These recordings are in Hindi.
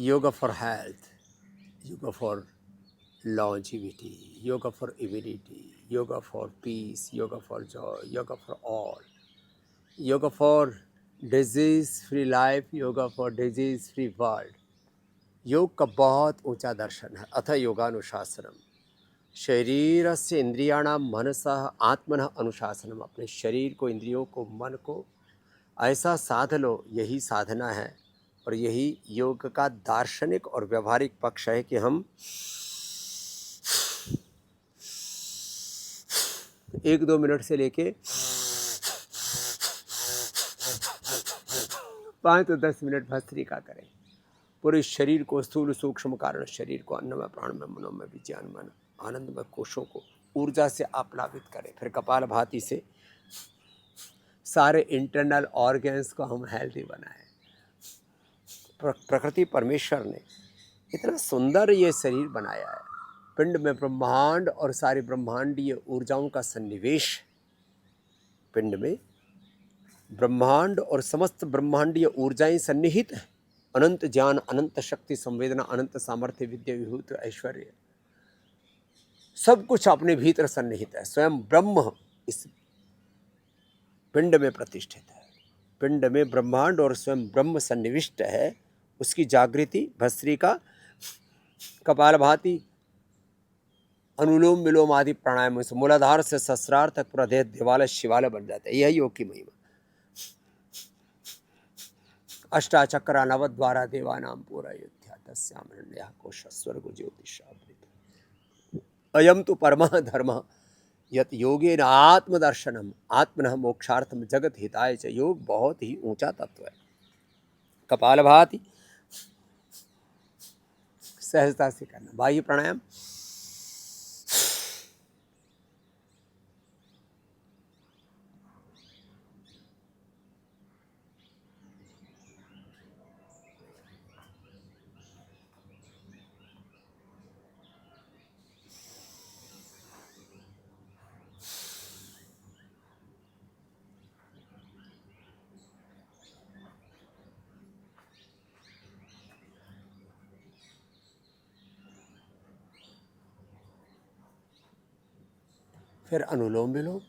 yoga for health, yoga for longevity, yoga for immunity, yoga for peace, yoga for joy, yoga for all, yoga for disease free life, yoga for disease free world। योग का बहुत ऊंचा दर्शन है। अथ योगानुशासनम शरीरस्य इंद्रियाणां मनसः आत्मनः अनुशासनम। अपने शरीर को, इंद्रियों को, मन को ऐसा साध लो, यही साधना है। और यही योग का दार्शनिक और व्यवहारिक पक्ष है कि हम 1-2 मिनट से लेके 5 से 10 मिनट भस्त्रिका करें। पूरे शरीर को, स्थूल सूक्ष्म कारण शरीर को, अन्नमय प्राणमय मनोमय विज्ञानमय आनंदमय कोशों को ऊर्जा से आप्लावित करें। फिर कपाल भाती से सारे इंटरनल ऑर्गन्स को हम हेल्दी बनाएं। प्रकृति परमेश्वर ने इतना सुंदर ये शरीर बनाया है। पिंड में ब्रह्मांड और सारी ब्रह्मांडीय ऊर्जाओं का सन्निवेश। पिंड में ब्रह्मांड और समस्त ब्रह्मांडीय ऊर्जाएं सन्निहित हैं। अनंत ज्ञान, अनंत शक्ति, संवेदना, अनंत सामर्थ्य, विद्या, विभूति, ऐश्वर्य, सब कुछ अपने भीतर सन्निहित है। स्वयं ब्रह्म इस पिंड में प्रतिष्ठित है। पिंड में ब्रह्मांड और स्वयं ब्रह्म सन्निविष्ट है। उसकी जागृति भस्त्रिका, कपालभाति, अनुलोम विलोम आदि प्राणायाम से मूलाधार से सहस्रार तक पूरा देह दिवालय शिवालय बन जाता है। यह योग की महिमा। अष्टाचक्रा नवद्वारा देवानां पूरा अयोध्या तस्याम हिरण्यः कोशः स्वर्गो ज्योतिषावृतः। अयम तो परमः धर्मः यत् योगेन आत्मदर्शनम आत्मनः मोक्षार्थम जगत हिताय च। योग बहुत ही ऊंचा तत्व है। कपालभाति सहजता से करना। बाह्य प्राणायाम फिर अनुलोम विलोम।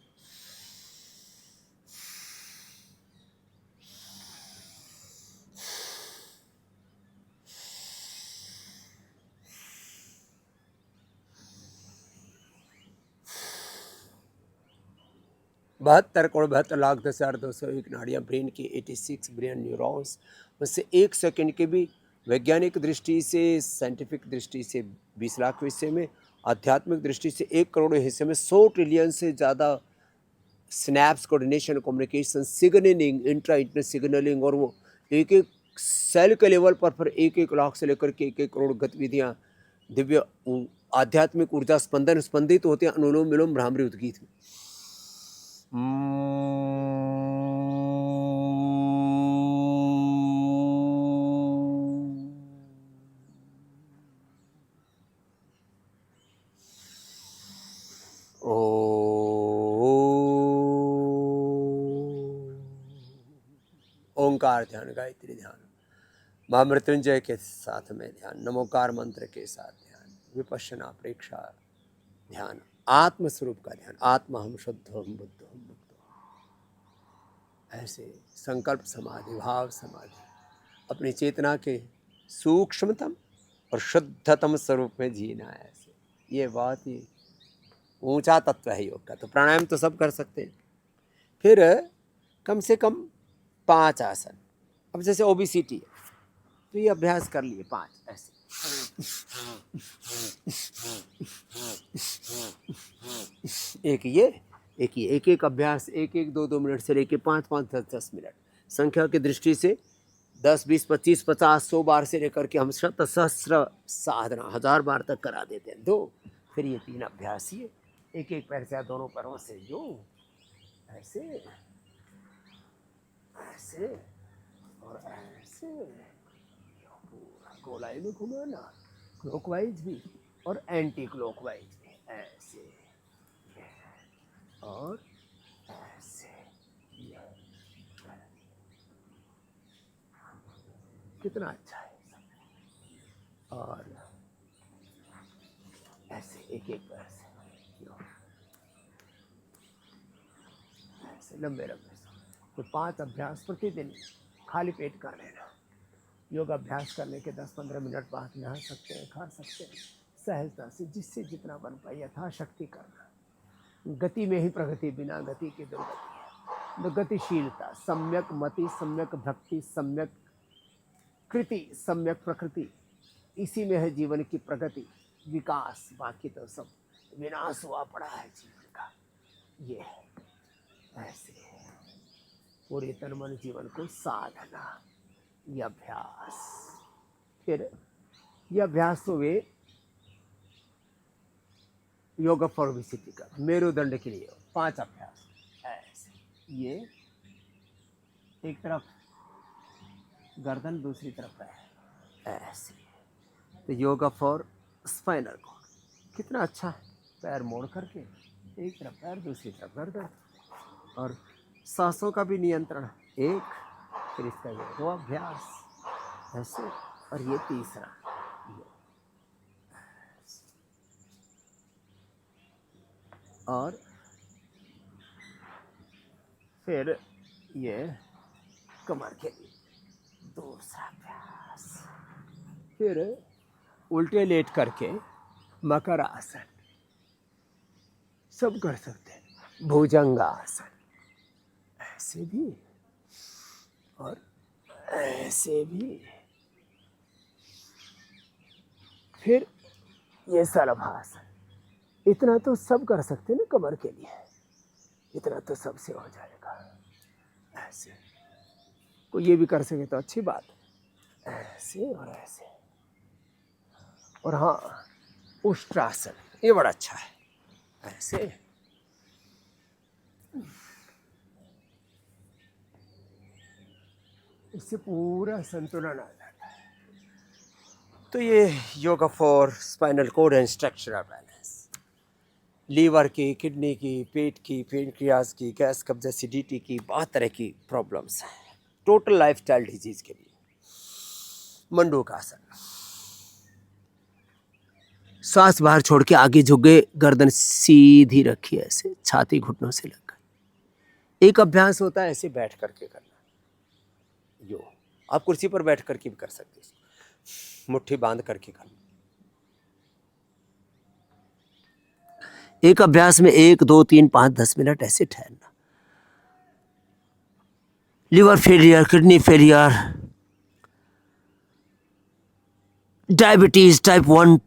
बहत्तर करोड़ 72,201 नाड़ियाँ ब्रेन की, 86 ब्रेन न्यूरॉन्स। उससे 1 सेकंड के भी वैज्ञानिक दृष्टि से, साइंटिफिक दृष्टि से 20 लाख हिस्से में, आध्यात्मिक दृष्टि से 1 करोड़ हिस्से में 100 ट्रिलियन से ज़्यादा snaps, coordination, communication, signalling, intra signalling, और वो एक एक सेल के लेवल पर फिर 1-1 लाख से लेकर के 1-1 करोड़ गतिविधियाँ, दिव्य आध्यात्मिक ऊर्जा स्पंदन स्पंदित होते हैं अनुलोम विलोम भ्रामरी उद्गीत में। ओंकार ध्यान, गायत्री ध्यान, महामृत्युंजय के साथ में ध्यान, नमोकार मंत्र के साथ ध्यान, विपश्यना प्रेक्षा ध्यान, आत्मस्वरूप का ध्यान, आत्मा हम शुद्ध, हम बुद्ध, हम मुक्त। ऐसे संकल्प समाधि, भाव समाधि, अपनी चेतना के सूक्ष्मतम और शुद्धतम स्वरूप में जीना है। ऐसे ये बहुत ही ऊंचा तत्व है योग का। तो प्राणायाम तो सब कर सकते हैं। फिर कम से कम 5 आसन। अब जैसे ओबेसिटी है तो ये अभ्यास कर लिए 5 ऐसे। एक ये, एक एक अभ्यास 1-1, 2-2 मिनट से लेके 5-5, 10-10 मिनट। संख्या की दृष्टि से 10, 20, 25, 50, 100 बार से लेकर के हम शत सहस्र साधना 1000 बार तक करा देते हैं। 2 फिर ये 3 अभ्यास, ये एक पैर से दोनों पैरों से जो ऐसे ऐसे और ऐसे पूरा गोलाई में घुमाना, क्लॉकवाइज भी और एंटी क्लॉकवाइज भी, ऐसे और ऐसे। कितना अच्छा है। और ऐसे एक एक पैर से ऐसे लंबे लंबे से। तो 5 अभ्यास प्रतिदिन खाली पेट कर लेना। योग अभ्यास करने के 10-15 मिनट बाद नहा सकते हैं, खा सकते हैं, सहजता से जिससे जितना बन पाए यथाशक्ति करना। गति में ही प्रगति, बिना गति की दुर्गति है। तो गतिशीलता, सम्यक मति, सम्यक भक्ति, सम्यक कृति, सम्यक प्रकृति, इसी में है जीवन की प्रगति, विकास। बाकी तो सब विनाश हुआ पड़ा है जीवन का। ये है ऐसे पूरी तन मन जीवन को साधना, ये अभ्यास। फिर ये अभ्यास तो वे योग फॉर विसिटी का मेरुदंड के लिए 5 अभ्यास ऐसे। ये एक तरफ गर्दन, दूसरी तरफ है ऐसे। तो योगा फॉर स्पाइनल कॉर्ड कितना अच्छा है। पैर मोड़ करके एक तरफ पैर, दूसरी तरफ गर्दन, और सांसों का भी नियंत्रण। एक, फिर इसका ये 2 अभ्यास ऐसे, और ये तीसरा ये। और फिर ये कमर के लिए दूसरा अभ्यास। फिर उल्टे लेट करके मकर आसन सब कर सकते हैं, भुजंगासन ऐसे भी और ऐसे भी। फिर ये सरभासन। इतना तो सब कर सकते हैं ना कमर के लिए, इतना तो सबसे हो जाएगा ऐसे। कोई ये भी कर सके तो अच्छी बात, ऐसे और ऐसे। और हाँ, उष्ट्रासन ये बड़ा अच्छा है ऐसे। इससे पूरा संतुलन आ जाता है। तो ये yoga for spinal cord and structural balance. Liver की, किडनी की, पेट की, पेनक्रियाज की, गैस कब्ज, एसिडिटी की, बहुत तरह की प्रॉब्लम्स हैं। टोटल लाइफस्टाइल डिजीज के लिए मंडूकासन। सांस बाहर छोड़ के आगे झुक गए, गर्दन सीधी रखी ऐसे, छाती घुटनों से लग गई। एक अभ्यास होता है ऐसे बैठ करके करना। यो आप कुर्सी पर बैठ करके भी कर सकते हो, मुट्ठी बांध करके करना। एक अभ्यास में 1, 2, 3, 5, 10 मिनट ऐसे ठहरना। Liver failure, kidney failure, diabetes type 1,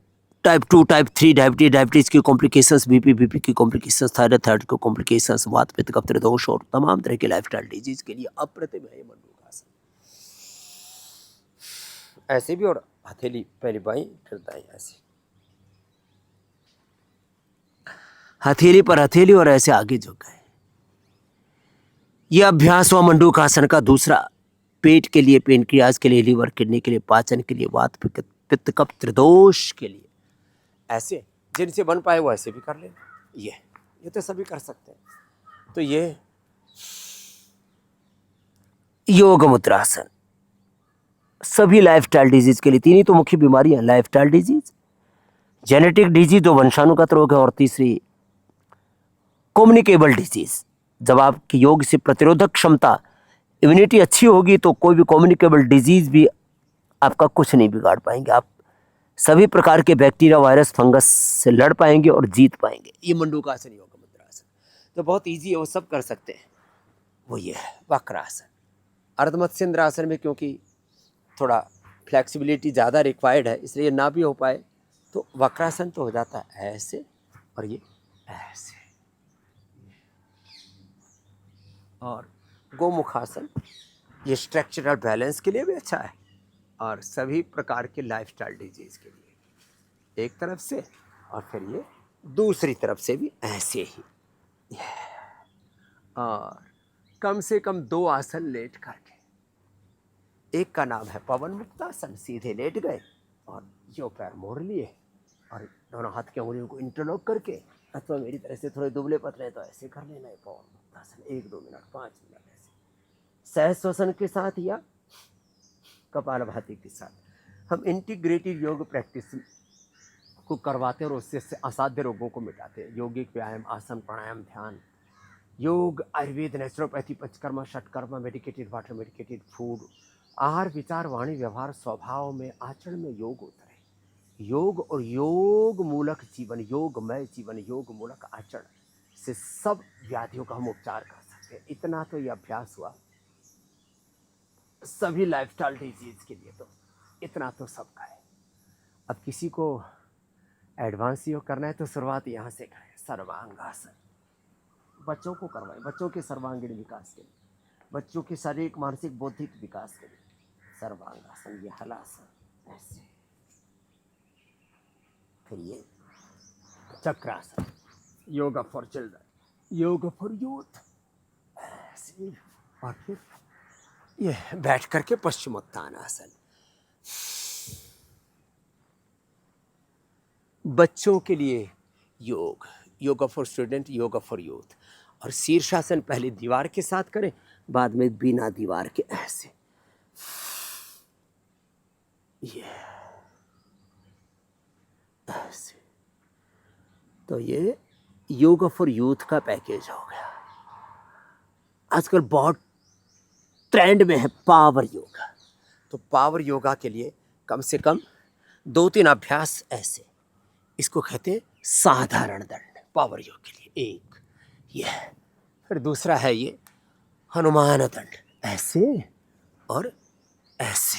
type 2, type 3 diabetes की कॉम्प्लिकेशंस, बीपी की कॉम्प्लिकेशंस, थायराइड की कॉम्प्लिकेशंस, वात पित्त कफ त्रिदोष और तमाम तरह के लाइफस्टाइल डिजीज के लिए अप्रतिम है ये मंडूकासन। ऐसे भी, और हथेली पहले बाई फिर दाई ऐसे, हथेली पर हथेली और ऐसे आगे झुक गए। यह अभ्यास हुआ मंडूकासन का दूसरा। पेट के लिए, पेनक्रियाज के लिए, लीवर किडनी के लिए, पाचन के लिए, वात पित्त कफ त्रिदोष के लिए। ऐसे जिनसे बन पाए वो ऐसे भी कर लेना। ये तो सभी कर सकते हैं। तो ये योग मुद्रासन सभी लाइफस्टाइल डिजीज के लिए। 3 ही तो मुख्य बीमारियां, लाइफस्टाइल डिजीज, जेनेटिक डिजीज जो वंशानुगत रोग है, और तीसरी कम्युनिकेबल डिजीज। जब आपकी योग से प्रतिरोधक क्षमता, इम्यूनिटी अच्छी होगी तो कोई भी कम्युनिकेबल डिजीज भी आपका कुछ नहीं बिगाड़ पाएंगे। आप सभी प्रकार के बैक्टीरिया, वायरस, फंगस से लड़ पाएंगे और जीत पाएंगे। ये मंडूकासन, योग मुद्रासन तो बहुत इजी है, वो सब कर सकते हैं। वो ये है वक्रासन। अर्धमत्स्येंद्रासन में क्योंकि थोड़ा फ्लेक्सिबिलिटी ज़्यादा रिक्वायर्ड है, इसलिए ना भी हो पाए तो वक्रासन तो हो जाता है ऐसे, और ये ऐसे। और गोमुखासन ये स्ट्रक्चरल बैलेंस के लिए भी अच्छा है, और सभी प्रकार के लाइफस्टाइल डिजीज के लिए एक तरफ से, और फिर ये दूसरी तरफ से भी ऐसे ही। और कम से कम 2 आसन लेट करके। एक का नाम है पवन मुक्तासन, सीधे लेट गए और यो पैर मोड़ लिए, और दोनों हाथ की उंगलियों को इंटरलॉक करके, अथवा मेरी तरह से थोड़े दुबले पतले तो ऐसे कर लेना है पवन मुक्तासन। 1-2 मिनट, 5 मिनट ऐसे सहज श्वसन के साथ या कपालभाति के साथ। हम इंटीग्रेटिव योग प्रैक्टिस को करवाते हैं और उससे असाध्य रोगों को मिटाते हैं। योगिक व्यायाम, आसन, प्राणायाम, ध्यान, योग, Ayurveda, naturopathy, panchakarma, षटकर्मा, medicated water, medicated food, आहार, विचार, वाणी, व्यवहार, स्वभाव में, आचरण में योग उतरे। योग और योग मूलक जीवन, योगमय जीवन, योग मूलक आचरण से सब व्याधियों का हम उपचार कर सकते हैं। इतना तो ये अभ्यास हुआ सभी लाइफस्टाइल डिजीज के लिए, तो इतना तो सबका है। अब किसी को एडवांस योग करना है तो शुरुआत यहाँ से करें। सर्वांगासन बच्चों को करवाएं, बच्चों के सर्वांगीण विकास के लिए, बच्चों के शारीरिक, मानसिक, बौद्धिक विकास के लिए सर्वांगासन, ये हलासन ऐसे। फिर ये chakrasana, yoga for children, yoga for youth ऐसे। और फिर ये बैठ करके पश्चिमोत्तानासन, बच्चों के लिए योग, yoga for student, yoga for youth. और शीर्षासन पहले दीवार के साथ करें, बाद में बिना दीवार के ऐसे। ये ऐसे। तो ये योगा फॉर यूथ का पैकेज हो गया। आजकल बहुत ट्रेंड में है पावर योगा। तो पावर योगा के लिए कम से कम 2-3 अभ्यास ऐसे, इसको कहते हैं साधारण दंड पावर योग के लिए। एक ये, फिर दूसरा है ये हनुमान दंड ऐसे और ऐसे।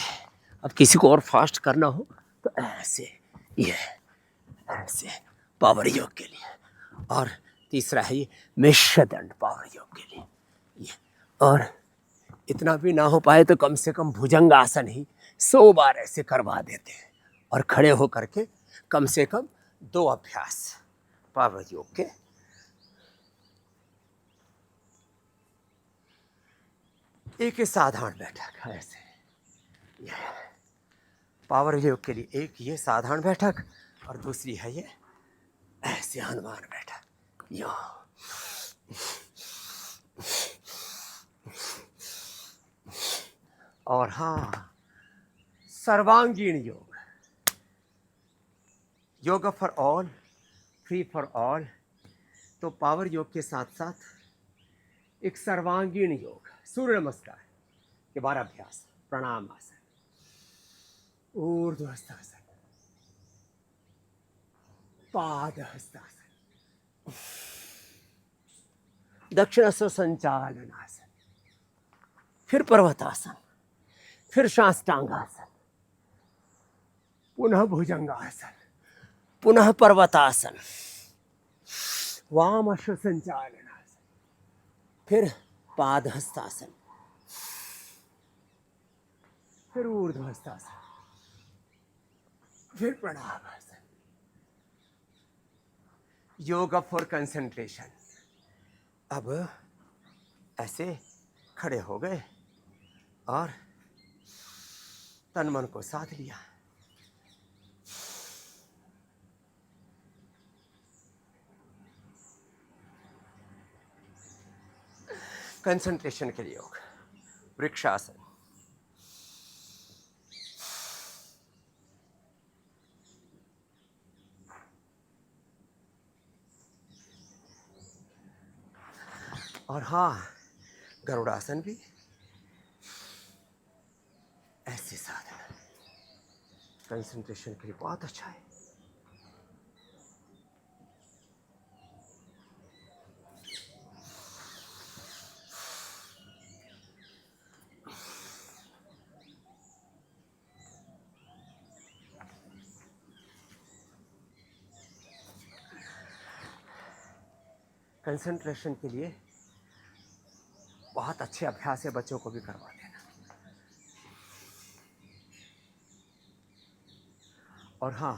अब किसी को और फास्ट करना हो तो ऐसे, ये ऐसे पावर योग के लिए। और तीसरा है ये मिश्र दंड पावर योग के लिए ये। और इतना भी ना हो पाए तो कम से कम भुजंग आसन ही 100 बार ऐसे करवा देते हैं। और खड़े होकर के कम से कम 2 अभ्यास पावर योग के। एक साधारण बैठक है ऐसे, ये पावर योग के लिए। एक ये साधारण बैठक और दूसरी है ये ऐसे हनुमान बैठक। यो और हाँ, सर्वांगीण योग, yoga for all, free for all. तो पावर योग के साथ साथ एक सर्वांगीण योग, सूर्य नमस्कार के 12 अभ्यास, प्रणाम आसन, ऊर्ध्वस्थासन, पादहस्तासन, दक्षिणासन, संचालन आसन, फिर पर्वतासन, फिर साष्टांगासन, पुनः भुजंगासन, पुनः पर्वतासन, वाम अश्व संचालनासन, फिर पादहस्तासन, फिर ऊर्ध्वस्थासन, फिर प्रणामासन। Yoga for concentration. अब ऐसे खड़े हो गए और तन मन को साध लिया। कंसंट्रेशन के लिए योग, वृक्षासन, और हाँ, गरुड़ासन भी ऐसे साधना कंसंट्रेशन के लिए बहुत अच्छा है। कंसंट्रेशन के लिए बहुत अच्छे अभ्यास है, बच्चों को भी करवा देना। और हाँ,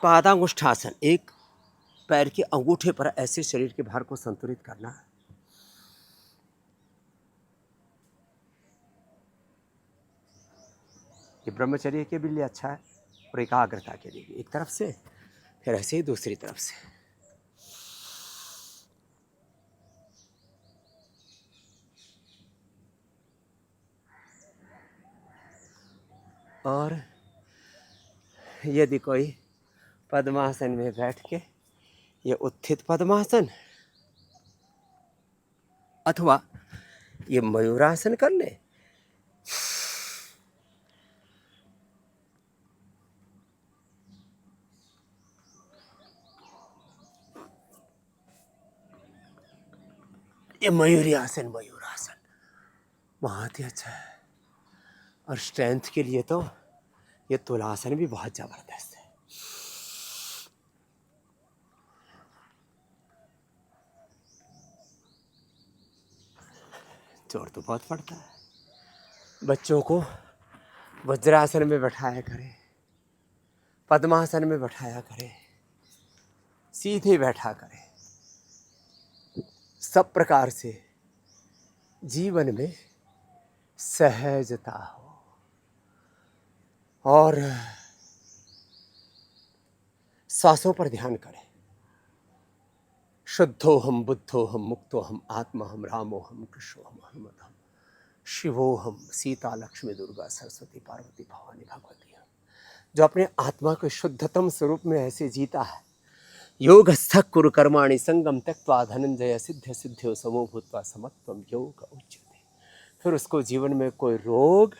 पादांगुष्ठासन, एक पैर के अंगूठे पर ऐसे शरीर के भार को संतुलित करना। ये ब्रह्मचर्य के भी लिए अच्छा है और एकाग्रता के लिए भी। एक तरफ से, फिर ऐसे ही दूसरी तरफ से। और यदि कोई पद्मासन में बैठ के, ये उत्थित पद्मासन अथवा ये मयूरासन कर ले, ये मयूरी आसन, मयूरासन बहुत ही अच्छा है। और स्ट्रेंथ के लिए तो ये तुलासन भी बहुत जबरदस्त है। जोर तो बहुत पड़ता है। बच्चों को वज्रासन में बैठाया करें, पद्मासन में बैठाया करें, सीधे बैठा करें। सब प्रकार से जीवन में सहजता हो और सांसों पर ध्यान करें। शुद्धो हम, बुद्धो हम, मुक्तो हम, आत्मा हम, रामो हम, कृष्णो हम, हनुमत हम, शिवो हम, सीता लक्ष्मी दुर्गा सरस्वती पार्वती भवानी भगवती हम। जो अपने आत्मा के शुद्धतम स्वरूप में ऐसे जीता है, योग स्थक कुरु कर्माणि संगम त्यक्त्वा धनंजय सिद्ध सिद्ध्यो समो भूत्वा समत्वम योग उच्यते। फिर उसको जीवन में कोई रोग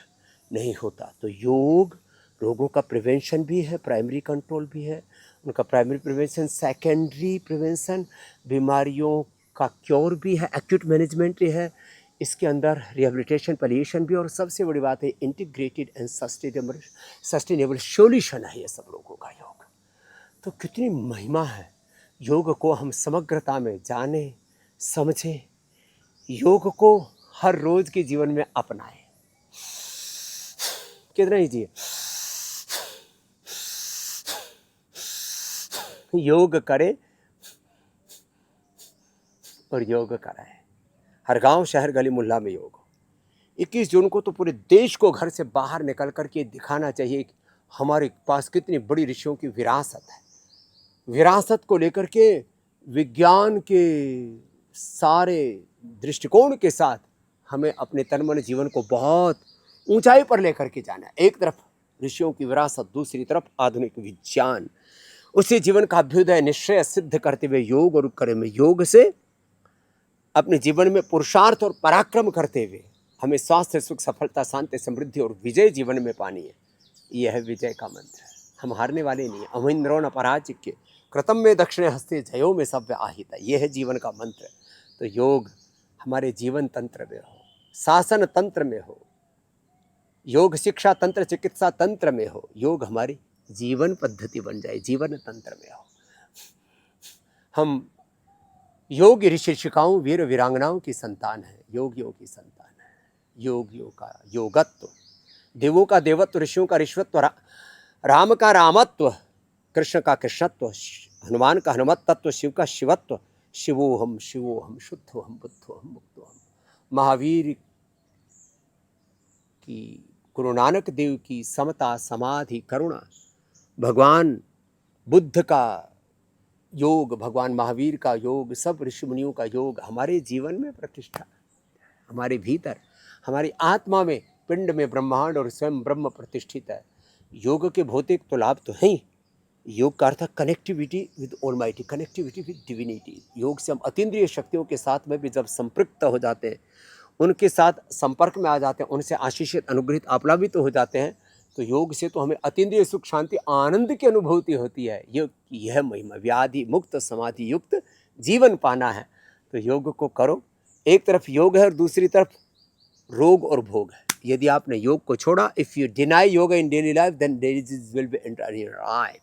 नहीं होता। तो योग रोगों का प्रिवेंशन भी है, प्राइमरी कंट्रोल भी है। उनका प्राइमरी प्रिवेंशन, सेकेंडरी प्रिवेंशन, बीमारियों का क्योर भी है, एक्यूट मैनेजमेंट भी है। इसके अंदर रिहेबिलिटेशन, पलिएशन भी, और सबसे बड़ी बात है इंटीग्रेटेड एंड सस्टेनेबल सॉल्यूशन है ये सब लोगों का योग। तो कितनी महिमा है। योग को हम समग्रता में जानें, समझें, योग को हर रोज के जीवन में अपनाएं। कितना लीजिए, योग करें और योग कराएं। हर गांव, शहर, गली, मोहल्ला में योग हो। 21 जून को तो पूरे देश को घर से बाहर निकल करके दिखाना चाहिए कि हमारे पास कितनी बड़ी ऋषियों की विरासत है। विरासत को लेकर के विज्ञान के सारे दृष्टिकोण के साथ हमें अपने तन मन जीवन को बहुत ऊंचाई पर लेकर के जाना है। एक तरफ ऋषियों की विरासत, दूसरी तरफ आधुनिक विज्ञान। उसी जीवन का अभ्युदय निश्चय सिद्ध करते हुए योग और करें में योग से अपने जीवन में पुरुषार्थ और पराक्रम करते हुए हमें स्वास्थ्य, सुख, सफलता, शांति, समृद्धि और विजय जीवन में पानी है। यह है विजय का मंत्र। हम हारने वाले नहीं हैं। अमहिन्द्रो न पराजित्य कृतम में दक्षिणे हस्ते जयो में सव्य आहिता। यह है जीवन का मंत्र। तो योग हमारे जीवन तंत्र में हो, शासन तंत्र में हो, योग शिक्षा तंत्र, चिकित्सा तंत्र में हो, योग हमारी जीवन पद्धति बन जाए, जीवन तंत्र में हो। हम योग ऋषि शिक्षिकाओं, वीर वीरांगनाओं की संतान है, योग की संतान है। योग का योगत्व, देवों का देवत्व, ऋषियों का ऋषवत्व, राम का रामत्व, कृष्ण का कृष्णत्व, हनुमान का हनुमत तत्व, शिव का शिवत्व। शिवो हम, शुद्धो हम, बुद्धो हम, मुक्तो हम। महावीर की, गुरु नानक देव की समता, समाधि, करुणा, भगवान बुद्ध का योग, भगवान महावीर का योग, सब ऋषि मुनियों का योग हमारे जीवन में प्रतिष्ठा, हमारे भीतर, हमारी आत्मा में, पिंड में ब्रह्मांड और स्वयं ब्रह्म प्रतिष्ठित है। योग के भौतिक तो लाभ तो हैं ही। योग का अर्थ connectivity with almighty, connectivity with divinity. योग से हम अतीन्द्रिय शक्तियों के साथ में भी जब संपृक्त हो जाते हैं, उनके साथ संपर्क में आ जाते हैं, उनसे आशीषित, अनुग्रहित, आप्लावित हो जाते हैं, तो योग से तो हमें अतीन्द्रिय सुख, शांति, आनंद की अनुभूति होती है। यह महिमा, व्याधि मुक्त समाधि युक्त जीवन पाना है। तो योग को करो। एक तरफ योग है और दूसरी तरफ रोग और भोग है। यदि आपने योग को छोड़ा, if you deny yoga in daily life, then disease will be enter in your life.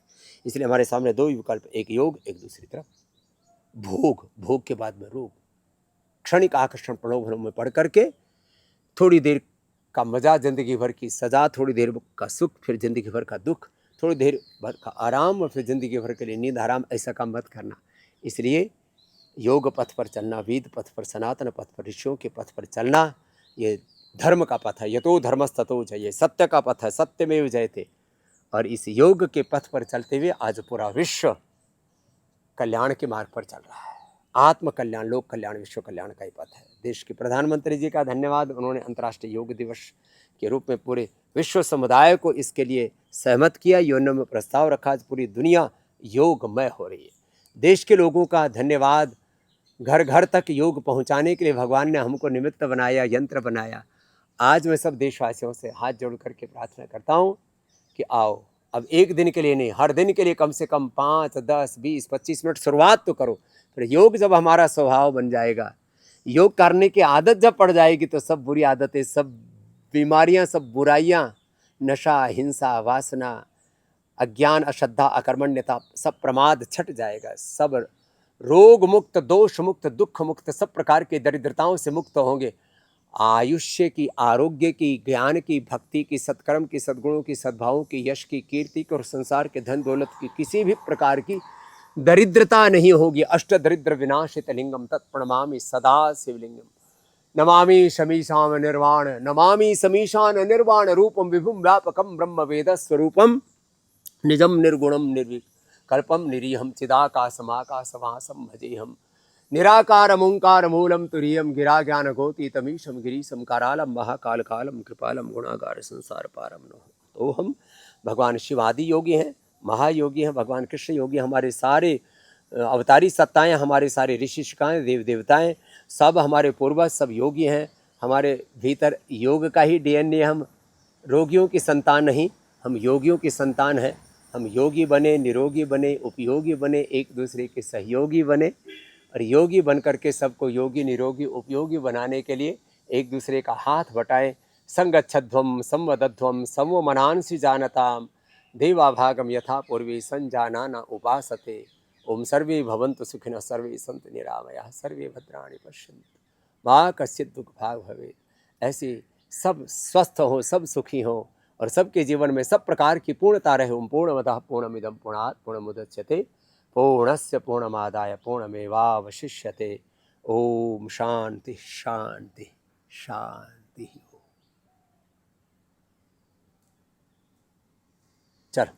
इसलिए हमारे सामने दो विकल्प, एक योग, एक दूसरी तरफ भोग। भोग के बाद में रोग। क्षणिक आकर्षण प्रलोभनों में पड़ करके थोड़ी देर का मजा, जिंदगी भर की सजा, थोड़ी देर का सुख, फिर जिंदगी भर का दुख, थोड़ी देर भर का आराम और फिर जिंदगी भर के लिए नींद हराम। ऐसा काम मत करना। इसलिए योग पथ पर चलना, वेद पथ पर, सनातन पथ पर, ऋषियों के पथ पर चलना, ये धर्म का पथ है। यतो धर्मस्ततो जयते, सत्य का पथ है, सत्यमेव जयते। और इस योग के पथ पर चलते हुए आज पूरा विश्व कल्याण के मार्ग पर चल रहा है। आत्म कल्याण, लोक कल्याण, विश्व कल्याण का ही पथ है। देश के प्रधानमंत्री जी का धन्यवाद, उन्होंने अंतर्राष्ट्रीय योग दिवस के रूप में पूरे विश्व समुदाय को इसके लिए सहमत किया, यूएन में प्रस्ताव रखा। आज पूरी दुनिया योगमय हो रही है। देश के लोगों का धन्यवाद, घर घर तक योग पहुंचाने के लिए भगवान ने हमको निमित्त बनाया, यंत्र बनाया। आज मैं सब देशवासियों से हाथ जोड़ करके प्रार्थना करता हूँ कि आओ, अब एक दिन के लिए नहीं, हर दिन के लिए कम से कम 5, 10, 20, 25 मिनट शुरुआत तो करो। फिर योग जब हमारा स्वभाव बन जाएगा, योग करने की आदत जब पड़ जाएगी, तो सब बुरी आदतें, सब बीमारियां, सब बुराइयां, नशा, हिंसा, वासना, अज्ञान, अश्रद्धा, अकर्मण्यता, सब प्रमाद छट जाएगा। सब रोग मुक्त, दोष मुक्त, दुख मुक्त, सब प्रकार की दरिद्रताओं से मुक्त होंगे। आयुष्य की, आरोग्य की, ज्ञान की, भक्ति की, सत्कर्म की, सद्गुणों की, सद्भावों की, यश की, कीर्ति की और संसार के धन दौलत की किसी भी प्रकार की दरिद्रता नहीं होगी। अष्ट दरिद्र विनाशित लिंगम तत्प्रणमामि सदा शिवलिंगम। नमामि शमीशान निर्वाण, नमामि शमीशान निर्वाण रूपम विभुम व्यापकम ब्रह्म वेद स्वरूपम निजम निर्गुणम निर्विकल्पम निरीहम चिदाकाशमाकाशवासम भजेहम। निराकारम ओंकार मूलम तुरीयम गिरा ज्ञान गोती तमीशम गिरीशम कारालम महाकाल कालम कृपालम गुणागार संसार पारम नो। तो हम भगवान शिव आदि योगी हैं, महायोगी हैं, भगवान कृष्ण योगी, हमारे सारे अवतारी सत्ताएं, हमारे सारे ऋषि शिकाएँ, देव देवताएं, सब हमारे पूर्वज, सब योगी हैं। हमारे भीतर योग का ही डीएनए। हम रोगियों की संतान नहीं, हम योगियों की संतान हैं। हम योगी बने, निरोगी बने, उपयोगी बने, एक दूसरे के सहयोगी बने, और योगी बन करके सबको योगी, निरोगी, उपयोगी बनाने के लिए एक दूसरे का हाथ बटाएं। संगच्छध्वम संवदध्वम समो मनांसि जानताम देवाभागम यथा पूर्वी संजाना उपासते। ओम सर्वे भवन्तु सुखिनः, सर्वे सन्तु निरामयाः, सर्वे भद्राणि पश्यन्तु मा कश्चित् दुःख भाग भवेत्। ऐसे सब स्वस्थ हो, सब सुखी हो, और सबके जीवन में सब प्रकार की पूर्णता रहे। ओम पूर्णमदः पूर्णमिदं पूर्णात् पूर्णमुदच्यते पूर्णस्य पूर्णमादाय पूर्णमेवावशिष्यते। ओम शांति शांति शांति। चल।